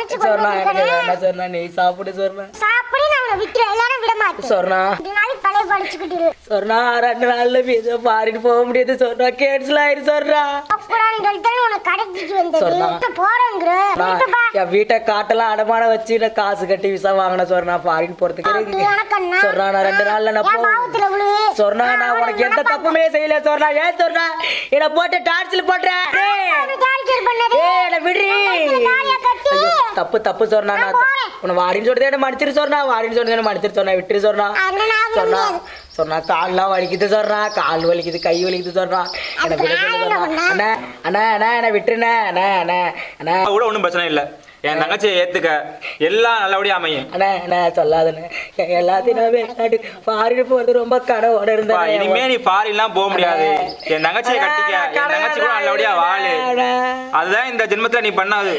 சமைச்சு கொண்டு என்ன சொன்னா நீ சாப்பிடு சொன்னா சாப்பிடு நான் விட்டுற எல்லாரும் விட மாட்டேன் சொன்னா பழைய படிச்சுக்கிட்டு சொன்னா 2 நாள்ல வீச பாரிட்டு போக முடியாது சொன்னா கேன்சல் ஆயிரு சொன்னா உனக்கு கடைக்கு வந்தது போறேங்கிற என் வீட்டை காட்டெல்லாம் அடமான வச்சு நான் காசு கட்டி விசா வாங்கின சொன்னா ஃபாரின் போறதுக்கு சொன்னா நான் 2 நாள்ல நான் சொன்னா நான் உனக்கு எந்த தப்புமே செய்யல சொன்னா ஏன் சொன்னா என்ன போட்டு டார்ச்சல் போடுறேன் தப்பு தப்பு சொன்னா நான் உன்னை வாடின்னு சொல்றதே என்ன மன்னிச்சிரு சொன்னா வாடின்னு சொல்றதே மன்னிச்சிரு சொன்னா விட்டுரு சொன்னா சொன்னா சொன்னா கால்லாம் வலிக்குது சொல்றா கால் வலிக்குது கை வலிக்குது சொல்றா என்ன விட சொல்ல அண்ணா அண்ணா அண்ணா என்ன விட்டுருண்ணே அண்ணா அண்ணா அண்ணா கூட ஒன்றும் பிரச்சனை இல்லை என் தங்கச்சியை ஏத்துக்க எல்லாம் நல்லபடியா அமையும் அண்ணா அண்ணா சொல்லாதுண்ணே எல்லாத்தையும் நான் வெளிநாட்டு ஃபாரின் போறது ரொம்ப கனவோட இருந்தேன் இனிமே நீ ஃபாரின்லாம் போக முடியாது என் தங்கச்சியை கட்டிக்க என் தங்கச்சி கூட நல்லபடியா வாழு அதுதான் இந்த ஜென்மத்துல நீ பண்ணாது